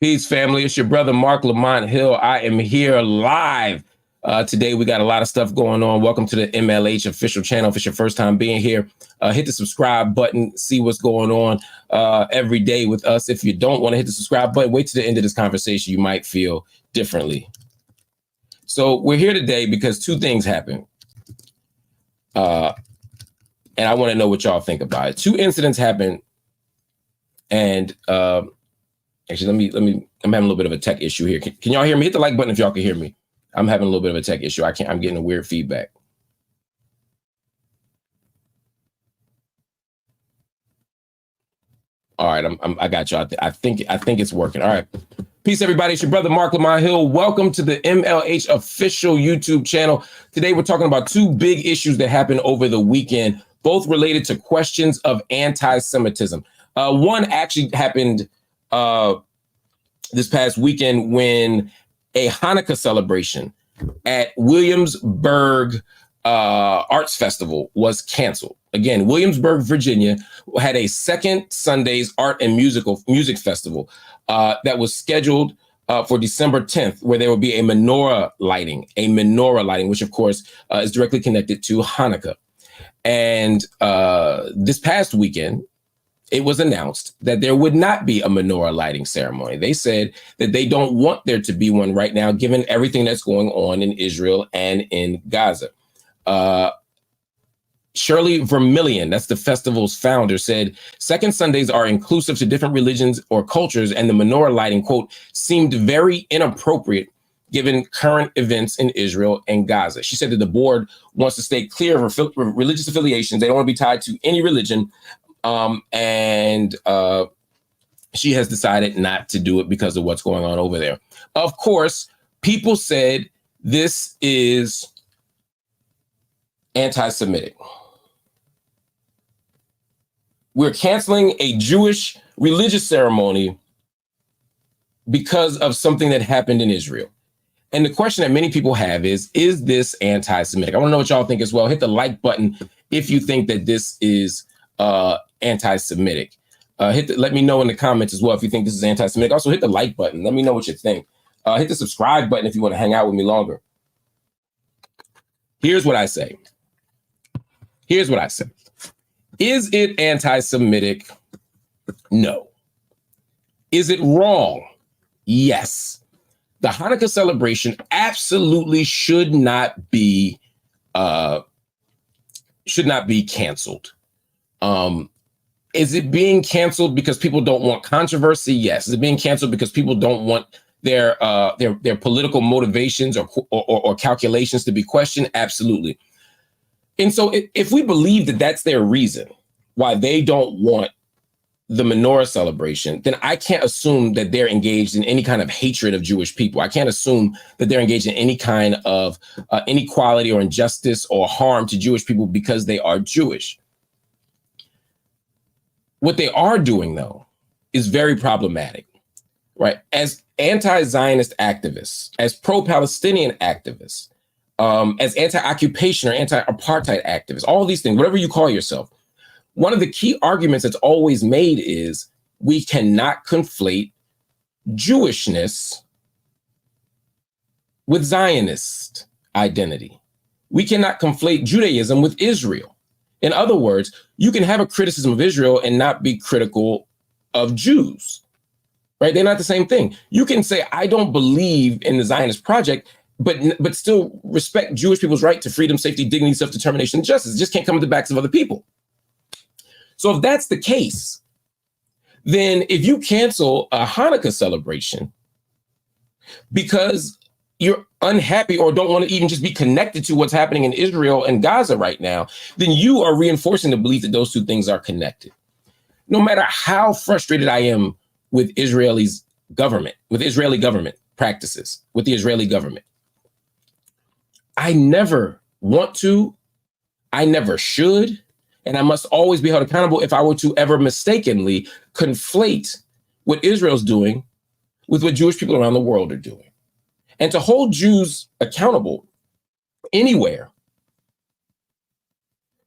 Peace, family. It's your brother, Marc Lamont Hill. I am here live. Today, we got a lot of stuff going on. Welcome to the MLH official channel. If it's your first time being here, hit the subscribe button, see what's going on every day with us. If you don't want to hit the subscribe button, wait to the end of this conversation. You might feel differently. So we're here today because two things happened. And I want to know what y'all think about it. Two incidents happened. And actually, I'm having a little bit of a tech issue here. Can y'all hear me? Hit the like button if y'all can hear me. I'm having a little bit of a tech issue. I'm getting a weird feedback. All right, I got y'all. I think it's working. All right. Peace, everybody. It's your brother, Marc Lamont Hill. Welcome to the MLH official YouTube channel. Today, we're talking about two big issues that happened over the weekend, both related to questions of anti-Semitism. One actually happened this past weekend when a Hanukkah celebration at Williamsburg Arts Festival was canceled. Again, Williamsburg, Virginia had a second Sunday's Art and Music Festival that was scheduled for December 10th, where there will be a menorah lighting, which of course is directly connected to Hanukkah. And this past weekend, it was announced that there would not be a menorah lighting ceremony. They said that they don't want there to be one right now, given everything that's going on in Israel and in Gaza. Shirley Vermillion, that's the festival's founder, said second Sundays are inclusive to different religions or cultures, and the menorah lighting, quote, seemed very inappropriate given current events in Israel and Gaza. She said that the board wants to stay clear of religious affiliations. They don't want to be tied to any religion. And she has decided not to do it because of what's going on over there. Of course, people said this is anti-Semitic. We're canceling a Jewish religious ceremony because of something that happened in Israel. And the question that many people have is this anti-Semitic? I want to know what y'all think as well. Hit the like button if you think that this is anti-Semitic. Let me know in the comments as well if you think this is anti-Semitic. Also, hit the like button. Let me know what you think. Hit the subscribe button if you want to hang out with me longer. Here's what I say. Is it anti-Semitic? No. Is it wrong? Yes. The Hanukkah celebration absolutely should not be canceled. Is it being canceled because people don't want controversy? Yes. Is it being canceled because people don't want their political motivations or calculations to be questioned? Absolutely. And so if we believe that that's their reason why they don't want the menorah celebration, then I can't assume that they're engaged in any kind of hatred of Jewish people. I can't assume that they're engaged in any kind of inequality or injustice or harm to Jewish people because they are Jewish. What they are doing, though, is very problematic, right? As anti-Zionist activists, as pro-Palestinian activists, as anti-occupation or anti-apartheid activists, all these things, whatever you call yourself, one of the key arguments that's always made is we cannot conflate Jewishness with Zionist identity. We cannot conflate Judaism with Israel. In other words, you can have a criticism of Israel and not be critical of Jews, right? They're not the same thing. You can say, I don't believe in the Zionist project, but still respect Jewish people's right to freedom, safety, dignity, self-determination, and justice. It just can't come at the backs of other people. So if that's the case, then if you cancel a Hanukkah celebration because you're unhappy or don't want to even just be connected to what's happening in Israel and Gaza right now, then you are reinforcing the belief that those two things are connected. No matter how frustrated I am with Israeli government practices, with the Israeli government, I never want to, I never should, and I must always be held accountable if I were to ever mistakenly conflate what Israel's doing with what Jewish people around the world are doing. And to hold Jews accountable anywhere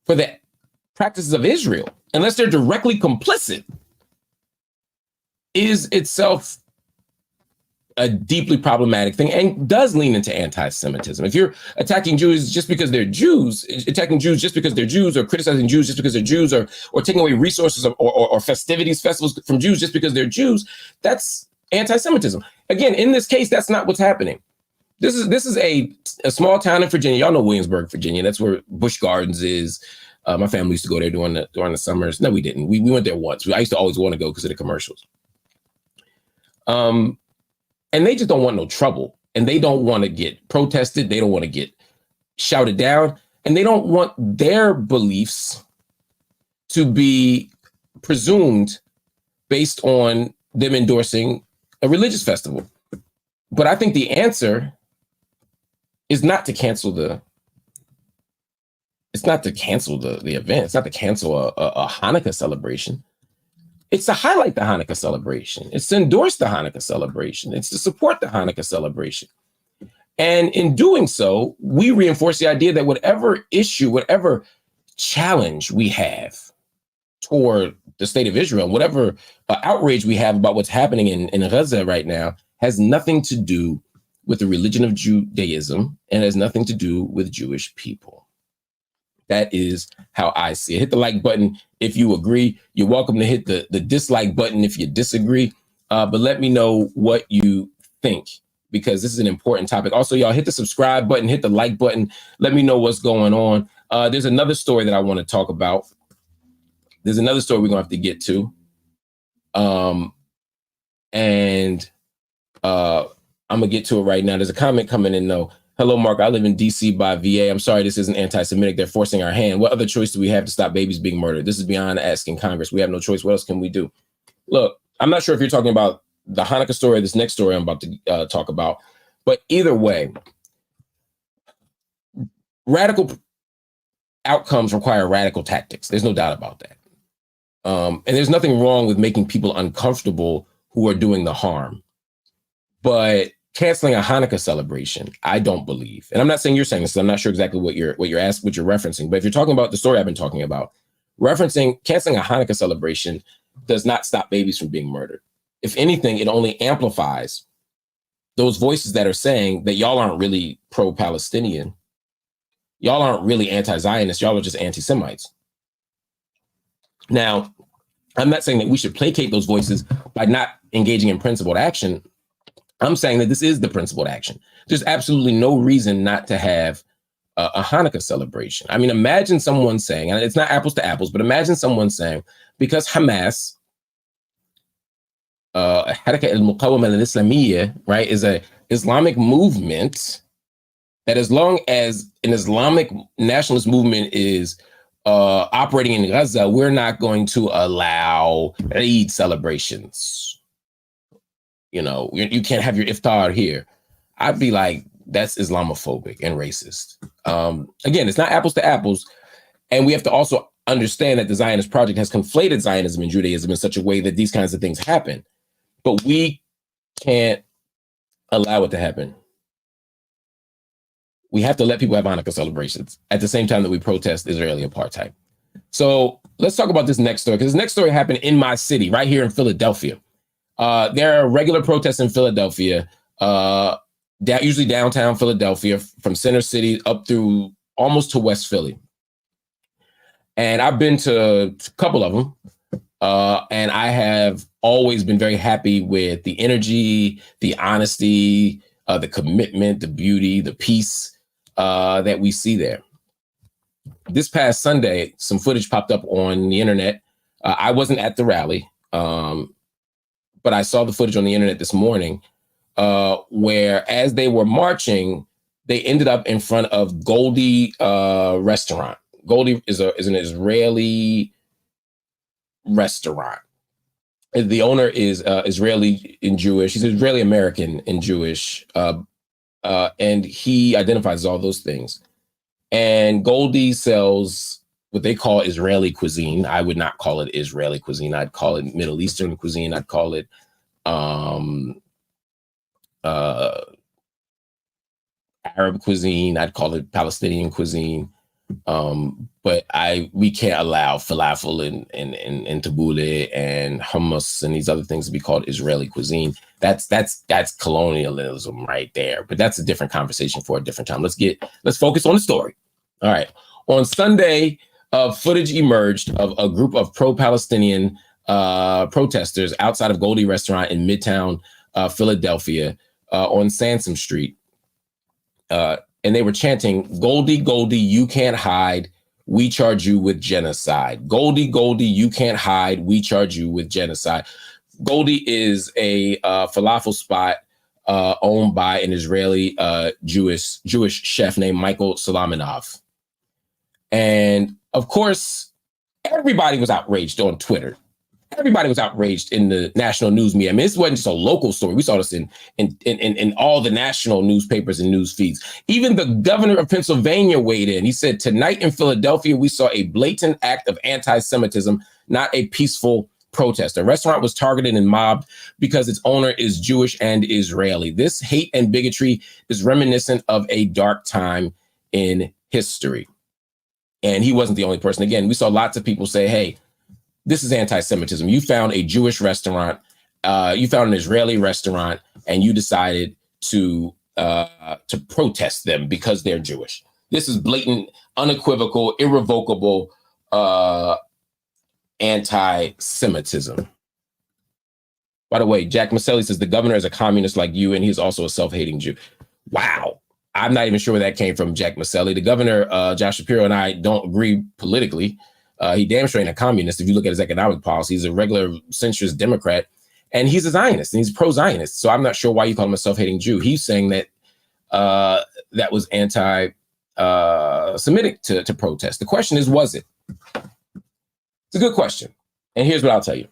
for the practices of Israel, unless they're directly complicit, is itself a deeply problematic thing and does lean into anti-Semitism. If you're attacking Jews just because they're Jews, attacking Jews just because they're Jews, or criticizing Jews just because they're Jews, or taking away resources or festivities, festivals from Jews just because they're Jews, that's anti-Semitism. Again, in this case, that's not what's happening. This is a small town in Virginia. Y'all know Williamsburg, Virginia. That's where Busch Gardens is. My family used to go there during the summers. No, we didn't. We went there once. I used to always want to go because of the commercials. And they just don't want no trouble. And they don't want to get protested. They don't want to get shouted down. And they don't want their beliefs to be presumed based on them endorsing a religious festival. But I think the answer is not to cancel the event. It's not to cancel a Hanukkah celebration. It's to highlight the Hanukkah celebration. It's to endorse the Hanukkah celebration. It's to support the Hanukkah celebration. And in doing so, we reinforce the idea that whatever issue, whatever challenge we have toward the state of Israel, whatever outrage we have about what's happening in Gaza right now, has nothing to do with the religion of Judaism and has nothing to do with Jewish people. That is how I see it. Hit the like button if you agree. You're welcome to hit the dislike button if you disagree. But let me know what you think, because this is an important topic. Also, y'all hit the subscribe button, hit the like button. Let me know what's going on. There's another story that I want to talk about. There's another story we're going to have to get to. I'm going to get to it right now. There's a comment coming in, though. Hello, Mark. I live in D.C. by VA. I'm sorry this isn't anti-Semitic. They're forcing our hand. What other choice do we have to stop babies being murdered? This is beyond asking Congress. We have no choice. What else can we do? Look, I'm not sure if you're talking about the Hanukkah story or this next story I'm about to talk about. But either way, radical outcomes require radical tactics. There's no doubt about that. And there's nothing wrong with making people uncomfortable who are doing the harm. But canceling a Hanukkah celebration, I don't believe. And I'm not saying you're saying this. I'm not sure exactly what you're referencing. But if you're talking about the story I've been talking about, canceling a Hanukkah celebration does not stop babies from being murdered. If anything, it only amplifies those voices that are saying that y'all aren't really pro-Palestinian. Y'all aren't really anti-Zionist. Y'all are just anti-Semites. Now, I'm not saying that we should placate those voices by not engaging in principled action. I'm saying that this is the principled action. There's absolutely no reason not to have a Hanukkah celebration. I mean, imagine someone saying, and it's not apples to apples, but imagine someone saying, because Hamas, Harakah al-Muqawamah al-Islamiyya, right, is a Islamic movement, that as long as an Islamic nationalist movement is operating in Gaza, we're not going to allow Eid celebrations. You know, you can't have your iftar here. I'd be like, that's Islamophobic and racist. Again, it's not apples to apples. And we have to also understand that the Zionist project has conflated Zionism and Judaism in such a way that these kinds of things happen. But we can't allow it to happen. We have to let people have Hanukkah celebrations at the same time that we protest Israeli apartheid. So let's talk about this next story, because this next story happened in my city, right here in Philadelphia. There are regular protests in Philadelphia, usually downtown Philadelphia, from Center City up through almost to West Philly. And I've been to a couple of them, and I have always been very happy with the energy, the honesty, the commitment, the beauty, the peace that we see there. This past Sunday, some footage popped up on the internet. I wasn't at the rally. But I saw the footage on the internet this morning where, as they were marching, they ended up in front of Goldie restaurant. Goldie is an Israeli restaurant. The owner is Israeli and Jewish. He's Israeli American and Jewish, and he identifies as all those things. And Goldie sells what they call Israeli cuisine. I would not call it Israeli cuisine. I'd call it Middle Eastern cuisine. I'd call it Arab cuisine. I'd call it Palestinian cuisine. But we can't allow falafel and tabbouleh and hummus and these other things to be called Israeli cuisine. That's colonialism right there. But that's a different conversation for a different time. Let's focus on the story. All right. On Sunday, footage emerged of a group of pro-Palestinian protesters outside of Goldie Restaurant in Midtown Philadelphia on Sansom Street. And they were chanting, "Goldie, Goldie, you can't hide. We charge you with genocide. Goldie, Goldie, you can't hide. We charge you with genocide." Goldie is a falafel spot owned by an Israeli Jewish chef named Michael Solomonov. And of course, everybody was outraged on Twitter. Everybody was outraged in the national news media. I mean, this wasn't just a local story. We saw this in all the national newspapers and news feeds. Even the governor of Pennsylvania weighed in. He said, "Tonight in Philadelphia, we saw a blatant act of anti-Semitism, not a peaceful protest. The restaurant was targeted and mobbed because its owner is Jewish and Israeli. This hate and bigotry is reminiscent of a dark time in history." And he wasn't the only person. Again, we saw lots of people say, "Hey, this is anti-Semitism. You found a Jewish restaurant, you found an Israeli restaurant, and you decided to protest them because they're Jewish. This is blatant, unequivocal, irrevocable anti-Semitism." By the way, Jack Maselli says the governor is a communist like you, and he's also a self-hating Jew. Wow. I'm not even sure where that came from, Jack Maselli. The governor, Josh Shapiro, and I don't agree politically. He damn sure ain't a communist. If you look at his economic policy, he's a regular centrist Democrat, and he's a Zionist, and he's pro-Zionist. So I'm not sure why you call him a self-hating Jew. He's saying that that was anti-Semitic to protest. The question is, was it? It's a good question. And here's what I'll tell you.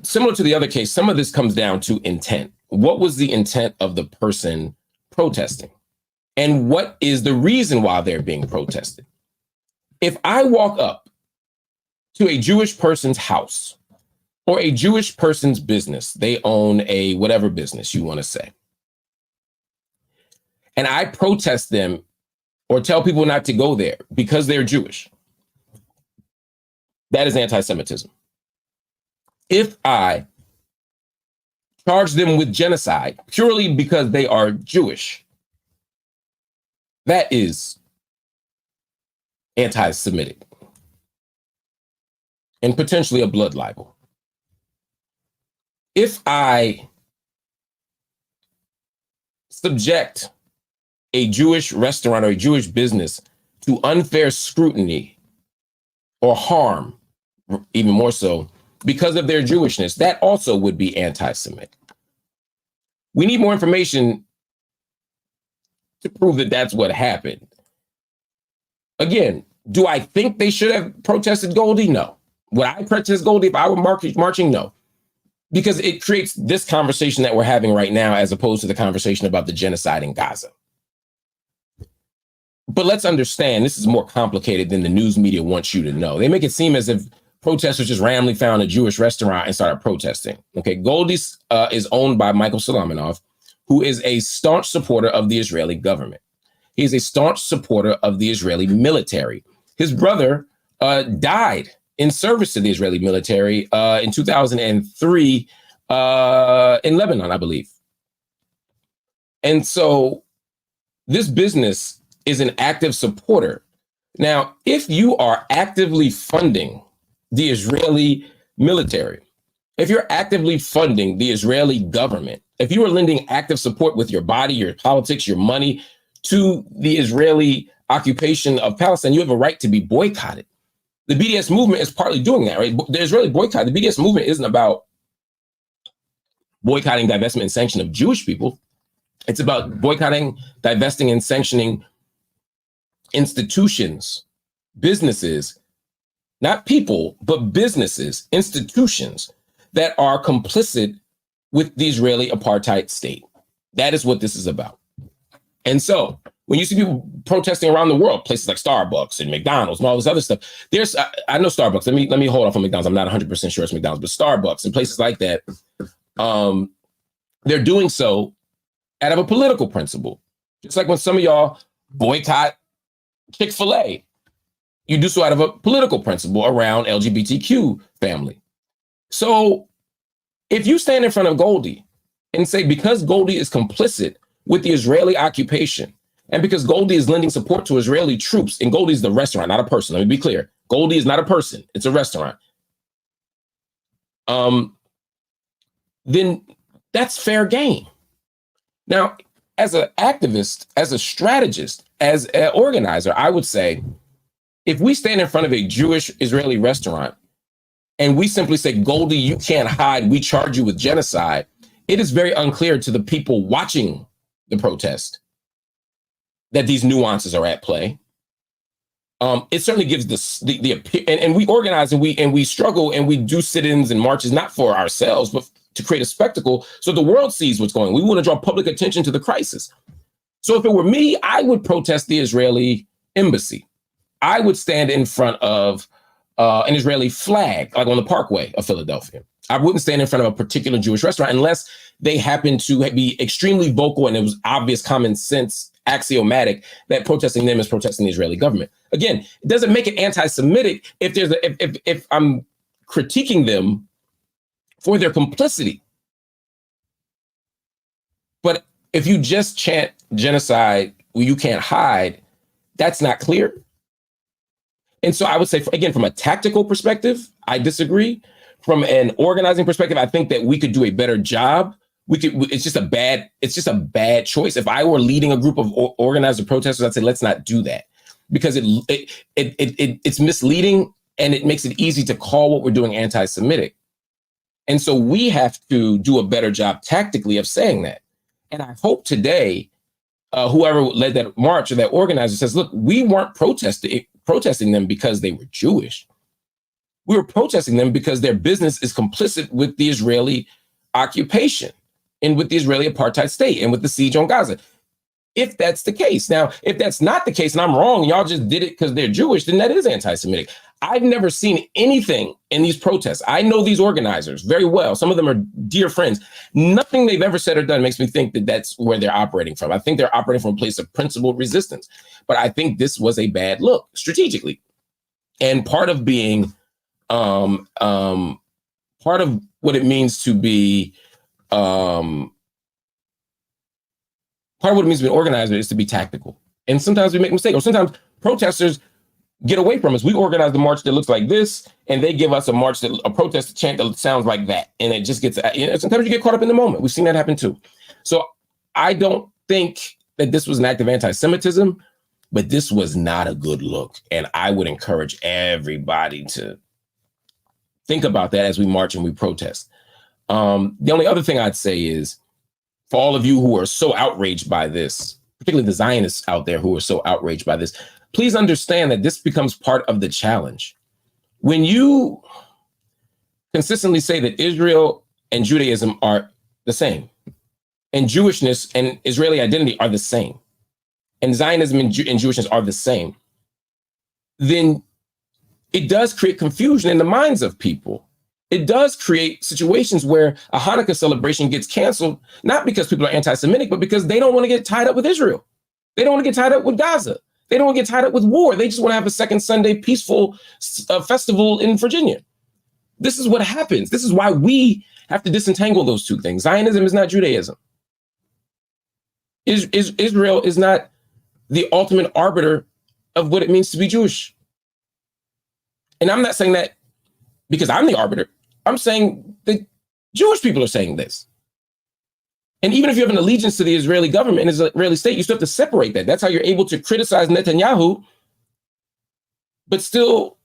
Similar to the other case, some of this comes down to intent. What was the intent of the person protesting? And what is the reason why they're being protested? If I walk up to a Jewish person's house or a Jewish person's business, they own a whatever business you want to say, and I protest them or tell people not to go there because they're Jewish, that is anti-Semitism. If I charge them with genocide purely because they are Jewish, that is anti-Semitic and potentially a blood libel. If I subject a Jewish restaurant or a Jewish business to unfair scrutiny or harm, even more so, because of their Jewishness, that also would be anti-Semitic. We need more information to prove that that's what happened. Again, do I think they should have protested Goldie? No. Would I protest Goldie if I were marching? No. Because it creates this conversation that we're having right now as opposed to the conversation about the genocide in Gaza. But let's understand, this is more complicated than the news media wants you to know. They make it seem as if protesters just randomly found a Jewish restaurant and started protesting. Okay, Goldie's is owned by Michael Solomonov, who is a staunch supporter of the Israeli government. He is a staunch supporter of the Israeli military. His brother died in service to the Israeli military in 2003 in Lebanon, I believe. And so this business is an active supporter. Now, if you are actively funding the Israeli military, if you're actively funding the Israeli government, if you are lending active support with your body, your politics, your money to the Israeli occupation of Palestine, you have a right to be boycotted. The BDS movement is partly doing that, right? The Israeli boycott, the BDS movement isn't about boycotting, divestment, and sanction of Jewish people. It's about boycotting, divesting, and sanctioning institutions, businesses, not people, but businesses, institutions that are complicit with the Israeli apartheid state. That is what this is about. And so when you see people protesting around the world, places like Starbucks and McDonald's and all this other stuff, I know Starbucks. Let me hold off on McDonald's. I'm not 100% sure it's McDonald's, but Starbucks and places like that, they're doing so out of a political principle. Just like when some of y'all boycott Chick-fil-A. You do so out of a political principle around LGBTQ family. So if you stand in front of Goldie and say, because Goldie is complicit with the Israeli occupation, and because Goldie is lending support to Israeli troops, and Goldie is the restaurant, not a person. Let me be clear. Goldie is not a person. It's a restaurant. Then that's fair game. Now, as an activist, as a strategist, as an organizer, I would say, if we stand in front of a Jewish Israeli restaurant and we simply say, Goldie, you can't hide, we charge you with genocide, it is very unclear to the people watching the protest that these nuances are at play. It certainly gives and we organize and we struggle and we do sit-ins and marches, not for ourselves, but to create a spectacle so the world sees what's going on. We want to draw public attention to the crisis. So if it were me, I would protest the Israeli embassy. I would stand in front of an Israeli flag, like on the Parkway of Philadelphia. I wouldn't stand in front of a particular Jewish restaurant unless they happen to be extremely vocal and it was obvious, common sense, axiomatic that protesting them is protesting the Israeli government. Again, it doesn't make it anti-Semitic if I'm critiquing them for their complicity. But if you just chant genocide, well, you can't hide, that's not clear. And so I would say, again, from a tactical perspective, I disagree. From an organizing perspective, I think that we could do a better job. It's just a bad choice. If I were leading a group of organized protesters, I'd say, let's not do that, because it's misleading and it makes it easy to call what we're doing anti-Semitic. And so we have to do a better job tactically of saying that. And I hope today, whoever led that march or that organizer says, look, we weren't protesting them because they were Jewish. We were protesting them because their business is complicit with the Israeli occupation and with the Israeli apartheid state and with the siege on Gaza. If that's the case. Now, if that's not the case and I'm wrong, y'all just did it because they're Jewish, then that is anti-Semitic. I've never seen anything in these protests. I know these organizers very well. Some of them are dear friends. Nothing they've ever said or done makes me think that that's where they're operating from. I think they're operating from a place of principled resistance. But I think this was a bad look strategically. And part of being, part of what it means to be, part of what it means to be an organizer is to be tactical. And sometimes we make mistakes, or sometimes protesters get away from us. We organize the march that looks like this, and they give us a protest chant that sounds like that. And it just gets, sometimes you get caught up in the moment. We've seen that happen too. So I don't think that this was an act of anti-Semitism, but this was not a good look. And I would encourage everybody to think about that as we march and we protest. The only other thing I'd say is, for all of you who are so outraged by this, particularly the Zionists out there who are so outraged by this, please understand that this becomes part of the challenge. When you consistently say that Israel and Judaism are the same, and Jewishness and Israeli identity are the same, and Zionism and Jewishness are the same, then it does create confusion in the minds of people. It does create situations where a Hanukkah celebration gets canceled, not because people are anti-Semitic, but because they don't want to get tied up with Israel. They don't want to get tied up with Gaza. They don't want to get tied up with war. They just want to have a second Sunday peaceful festival in Virginia. This is what happens. This is why we have to disentangle those two things. Zionism is not Judaism. Israel is not the ultimate arbiter of what it means to be Jewish. And I'm not saying that because I'm the arbiter. I'm saying that Jewish people are saying this. And even if you have an allegiance to the Israeli government and the Israeli state, you still have to separate that. That's how you're able to criticize Netanyahu, but still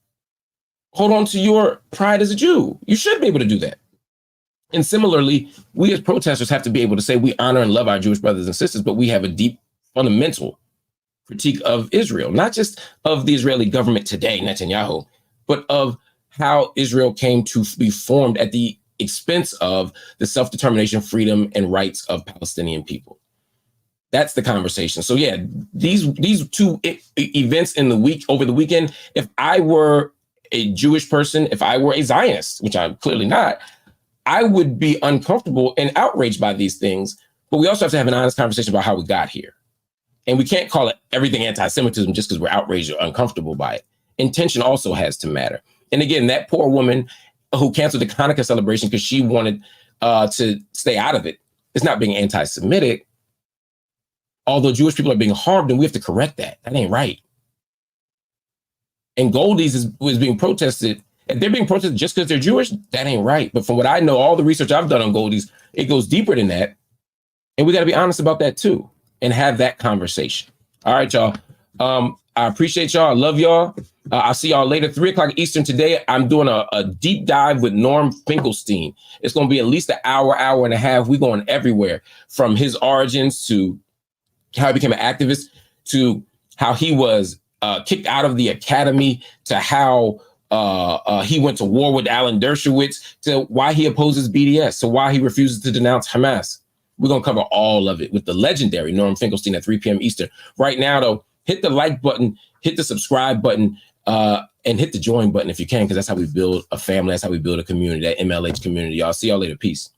hold on to your pride as a Jew. You should be able to do that. And similarly, we as protesters have to be able to say we honor and love our Jewish brothers and sisters, but we have a deep fundamental critique of Israel, not just of the Israeli government today, Netanyahu, but of how Israel came to be formed at the expense of the self-determination, freedom, and rights of Palestinian people. That's the conversation. So yeah, these two events in the week, over the weekend, if I were a Jewish person, if I were a Zionist, which I'm clearly not, I would be uncomfortable and outraged by these things. But we also have to have an honest conversation about how we got here. And we can't call it everything anti-Semitism just because we're outraged or uncomfortable by it. Intention also has to matter. And again, that poor woman who canceled the Hanukkah celebration because she wanted to stay out of it, it's not being anti-Semitic. Although Jewish people are being harmed, and we have to correct that. That ain't right. And Goldie's was being protested. If they're being protested just because they're Jewish, that ain't right. But from what I know, all the research I've done on Goldie's, it goes deeper than that. And we got to be honest about that too and have that conversation. All right, y'all. I appreciate y'all. I love y'all. I'll see y'all later. 3:00 Eastern today. I'm doing a deep dive with Norm Finkelstein. It's going to be at least an hour, hour and a half. We're going everywhere from his origins to how he became an activist to how he was kicked out of the academy to how he went to war with Alan Dershowitz to why he opposes BDS, to why he refuses to denounce Hamas. We're going to cover all of it with the legendary Norm Finkelstein at 3 p.m. Eastern. Right now, though, hit the like button, hit the subscribe button, and hit the join button if you can, because that's how we build a family. That's how we build a community, that MLH community. Y'all see y'all later. Peace.